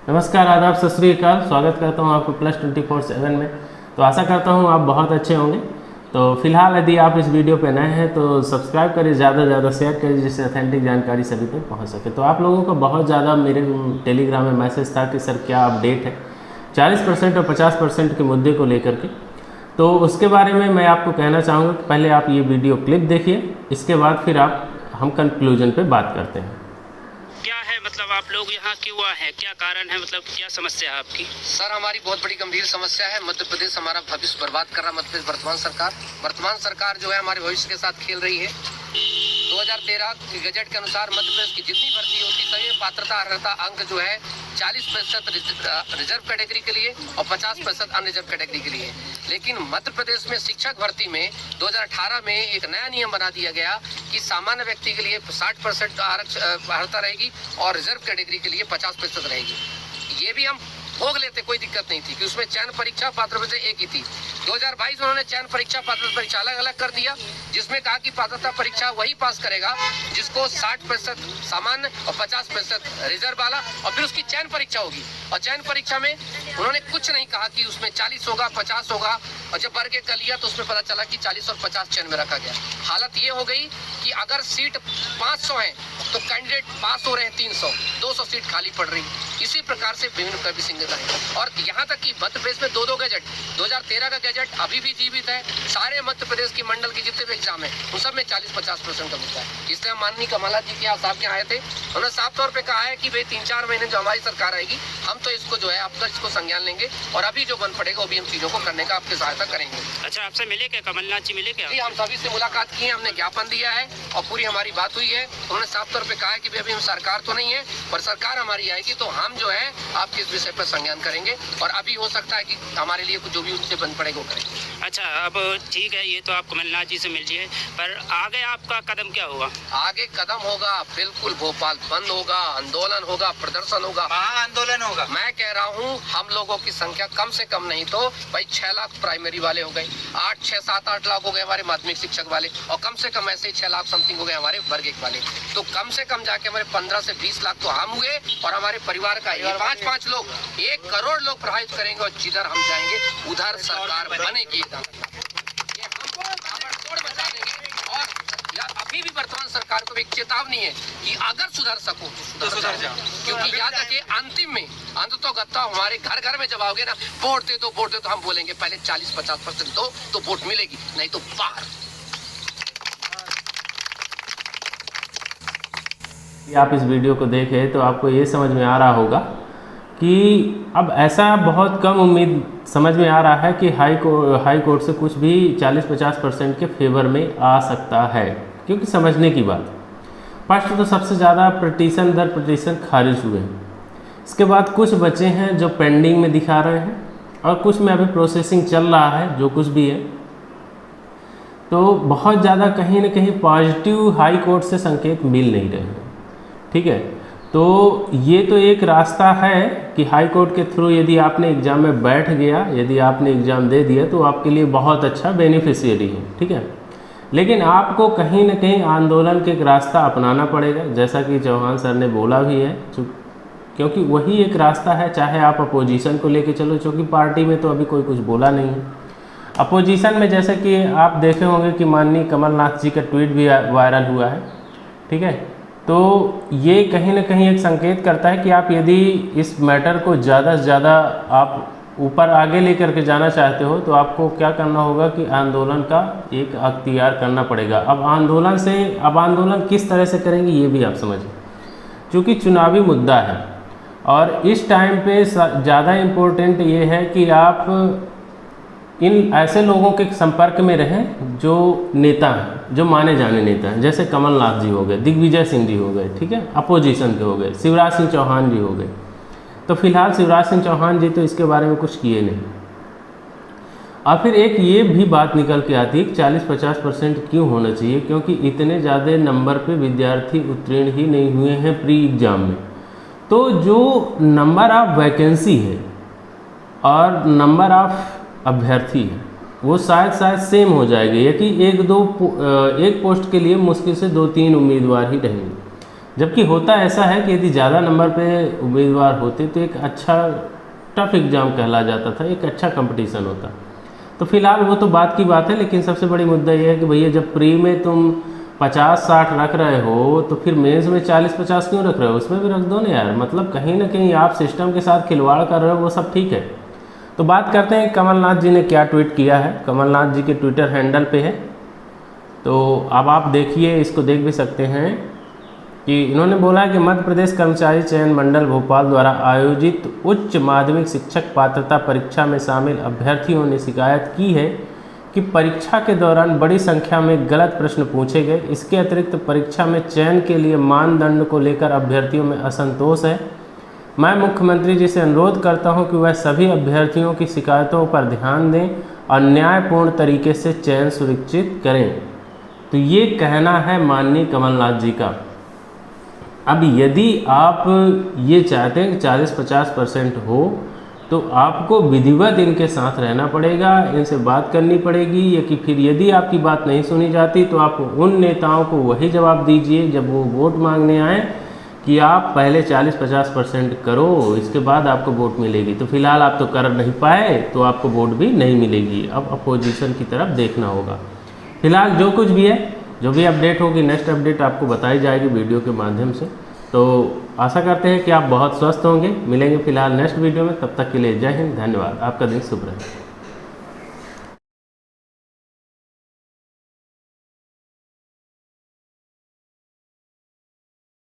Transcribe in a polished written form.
नमस्कार, आदाब, सत श्री अकाल। स्वागत करता हूं आपको +24/7 में। तो आशा करता हूं आप बहुत अच्छे होंगे। तो फिलहाल यदि आप इस वीडियो पे नए हैं तो सब्सक्राइब करिए, ज़्यादा से ज़्यादा शेयर करिए जिससे ऑथेंटिक जानकारी सभी तक पहुंच सके। तो आप लोगों को बहुत ज़्यादा मेरे टेलीग्राम में मैसेज था कि सर क्या अपडेट है 40% और 50% के मुद्दे को लेकर के। तो उसके बारे में मैं आपको कहना चाहूँगा कि पहले आप ये वीडियो क्लिप देखिए, इसके बाद फिर हम कंक्लूजन पे बात करते हैं। मतलब आप लोग यहाँ क्यों आए हैं, क्या कारण है, मतलब क्या समस्या है आपकी? सर हमारी बहुत बड़ी गंभीर समस्या है। मध्य प्रदेश हमारा भविष्य बर्बाद कर रहा। मध्य प्रदेश वर्तमान सरकार जो है हमारे भविष्य के साथ खेल रही है। 2013 के गजट के अनुसार मध्य प्रदेश की जितनी भर्ती होती सभी पात्रता अर्हता अंक जो है 40% रिजर्व कैटेगरी के लिए और 50% अनरिजर्व कैटेगरी के लिए। लेकिन मध्य प्रदेश में शिक्षक भर्ती में 2018 में एक नया नियम बना दिया गया कि सामान्य व्यक्ति के लिए 60% अर्हता रहेगी और रिजर्व कैटेगरी के लिए 50% रहेगी। ये भी हम भोग लेते, कोई दिक्कत नहीं थी कि उसमें चयन परीक्षा पात्रता से एक ही थी। 2022 में उन्होंने चयन परीक्षा पात्रता परीक्षा अलग अलग कर दिया, जिसमें कहा कि पात्रता परीक्षा वही पास करेगा जिसको 60% सामान्य और 50% रिजर्व वाला, और फिर उसकी चयन परीक्षा होगी। और चयन परीक्षा में उन्होंने कुछ नहीं कहा कि उसमें 40 होगा 50 होगा, और जब वर्ग का लिया तो उसमें पता चला कि 40 और 50 चयन में रखा गया। हालत ये हो गई कि अगर सीट 500 है तो कैंडिडेट पास हो रहे हैं 300, 200 सीट खाली पड़ रही। इसी प्रकार से विभिन्न विसंगतताएं है। और यहाँ तक कि मध्य प्रदेश में 2 गजट, 2013 का गजट अभी भी जीवित है। सारे मध्य प्रदेश की मंडल की जितने भी एग्जाम है उन सब में 40-50% का मुद्दा है। इसलिए हम माननीय कमला जी के यहाँ साहब के आए थे, उन्होंने साफ तौर पर कहा है कि भाई 3-4 महीने जो हमारी सरकार आएगी हम तो इसको जो है अब तक इसको संज्ञान लेंगे और अभी जो बन पड़ेगा वो भी हम चीजों को करने का आपकी सहायता करेंगे। अच्छा, आपसे मिले क्या, कमलनाथ जी मिले क्या? जी, हम सभी से मुलाकात की है, हमने ज्ञापन दिया है और पूरी हमारी बात हुई है। उन्होंने साफ तौर पे कहा है कि अभी हम सरकार तो नहीं है, पर सरकार हमारी आएगी तो हम जो है आपके इस विषय पर संज्ञान करेंगे और अभी हो सकता है कि हमारे लिए कुछ जो भी उनसे बन पड़ेगा वो करेंगे। अच्छा, अब ठीक है, ये तो आप कमलनाथ जी से मिल लिए, पर आगे आपका कदम क्या होगा? आगे कदम होगा बिल्कुल भोपाल बंद होगा, आंदोलन होगा, प्रदर्शन होगा, आंदोलन होगा। मैं कह रहा हूँ हम लोगों की संख्या कम से कम नहीं तो भाई 6 लाख प्राइमरी वाले हो गए, 6-7-8 लाख हो गए हमारे माध्यमिक शिक्षक वाले, और कम से कम ऐसे 6 लाख समथिंग हो गए हमारे वर्ग 1 वाले। तो कम से कम जाके हमारे 15 से 20 लाख तो हम हुए और हमारे परिवार का 5-5 लोग 1 करोड़ लोग प्रभावित करेंगे और जिधर हम जाएंगे उधर सरकार बनेगी। अभी भी वर्तमान सरकार को एक चेतावनी है कि अगर सुधर सको तो सुधर जाओ, क्योंकि याद रखिए अंतिम में अंततोगत्ता हमारे घर घर में जब आओगे ना, वोट दे दो तो हम बोलेंगे पहले 40-50% दो तो वोट मिलेगी, नहीं तो बाहर। आप इस वीडियो को देखें तो आपको ये समझ में आ रहा होगा कि अब ऐसा बहुत कम उम्मीद समझ में आ रहा है कि हाई कोर्ट से कुछ भी 40-50% के फेवर में आ सकता है। क्योंकि समझने की बात, फर्स्ट तो सबसे ज़्यादा प्रतिशत खारिज हुए हैं, इसके बाद कुछ बचे हैं जो पेंडिंग में दिखा रहे हैं और कुछ में अभी प्रोसेसिंग चल रहा है, जो कुछ भी है। तो बहुत ज़्यादा कहीं ना कहीं पॉजिटिव हाई कोर्ट से संकेत मिल नहीं रहे हैं। ठीक है, तो ये तो एक रास्ता है कि हाई कोर्ट के थ्रू यदि आपने एग्ज़ाम में बैठ गया, यदि आपने एग्ज़ाम दे दिया तो आपके लिए बहुत अच्छा बेनिफिशियरी है। ठीक है, लेकिन आपको कहीं ना कहीं आंदोलन के एक रास्ता अपनाना पड़ेगा, जैसा कि चौहान सर ने बोला भी है, क्योंकि वही एक रास्ता है। चाहे आप अपोजिशन को लेके चलो, क्योंकि पार्टी में तो अभी कोई कुछ बोला नहीं है। अपोजिशन में जैसे कि आप देखे होंगे कि माननीय कमलनाथ जी का ट्वीट भी वायरल हुआ है। ठीक है, तो ये कहीं ना कहीं एक संकेत करता है कि आप यदि इस मैटर को ज़्यादा से ज़्यादा आप ऊपर आगे लेकर के जाना चाहते हो तो आपको क्या करना होगा कि आंदोलन का एक अख्तियार करना पड़ेगा। अब आंदोलन किस तरह से करेंगे ये भी आप समझें, क्योंकि चुनावी मुद्दा है और इस टाइम पे ज़्यादा इम्पोर्टेंट ये है कि आप इन ऐसे लोगों के संपर्क में रहें जो नेता हैं, जो माने जाने नेता हैं, जैसे कमलनाथ जी हो गए, दिग्विजय सिंह जी हो गए, ठीक है, अपोजिशन के हो गए, शिवराज सिंह चौहान जी हो गए। तो फिलहाल शिवराज सिंह चौहान जी तो इसके बारे में कुछ किए नहीं। और फिर एक ये भी बात निकल के आती है कि 40-50% क्यों होना चाहिए, क्योंकि इतने ज़्यादा नंबर पे विद्यार्थी उत्तीर्ण ही नहीं हुए हैं प्री एग्ज़ाम में। तो जो नंबर ऑफ वैकेंसी है और नंबर ऑफ अभ्यर्थी है वो शायद सेम हो जाएगी, या कि एक पोस्ट के लिए मुश्किल से 2-3 उम्मीदवार ही रहेंगे। जबकि होता ऐसा है कि यदि ज़्यादा नंबर पे उम्मीदवार होते तो एक अच्छा टफ एग्ज़ाम कहला जाता था, एक अच्छा कंपटीशन होता। तो फिलहाल वो तो बात की बात है, लेकिन सबसे बड़ी मुद्दा ये है कि भैया जब प्री में तुम 50-60 रख रहे हो तो फिर मेंस में 40-50 क्यों रख रहे हो? उसमें भी रख दो ना यार। मतलब कहीं ना कहीं आप सिस्टम के साथ खिलवाड़ कर रहे हो, वो सब ठीक है। तो बात करते हैं कमलनाथ जी ने क्या ट्वीट किया है। कमलनाथ जी के ट्विटर हैंडल पे है, तो अब आप देखिए, इसको देख भी सकते हैं कि इन्होंने बोला है कि मध्य प्रदेश कर्मचारी चयन मंडल भोपाल द्वारा आयोजित उच्च माध्यमिक शिक्षक पात्रता परीक्षा में शामिल अभ्यर्थियों ने शिकायत की है कि परीक्षा के दौरान बड़ी संख्या में गलत प्रश्न पूछे गए। इसके अतिरिक्त परीक्षा में चयन के लिए मानदंड को लेकर अभ्यर्थियों में असंतोष है। मैं मुख्यमंत्री जी से अनुरोध करता हूं कि वह सभी अभ्यर्थियों की शिकायतों पर ध्यान दें और न्यायपूर्ण तरीके से चयन सुनिश्चित करें। तो ये कहना है माननीय कमलनाथ जी का। अब यदि आप ये चाहते हैं कि 40-50% हो तो आपको विधिवत इनके साथ रहना पड़ेगा, इनसे बात करनी पड़ेगी, या कि फिर यदि आपकी बात नहीं सुनी जाती तो आप उन नेताओं को वही जवाब दीजिए जब वो वोट मांगने आए कि आप पहले 40-50% करो, इसके बाद आपको वोट मिलेगी। तो फिलहाल आप तो कर नहीं पाए तो आपको वोट भी नहीं मिलेगी। अब अपोजिशन की तरफ देखना होगा। फिलहाल जो कुछ भी है, जो भी अपडेट होगी, नेक्स्ट अपडेट आपको बताई जाएगी वीडियो के माध्यम से। तो आशा करते हैं कि आप बहुत स्वस्थ होंगे। मिलेंगे फिलहाल नेक्स्ट वीडियो में, तब तक के लिए जय हिंद, धन्यवाद। आपका दिन शुभ रहे।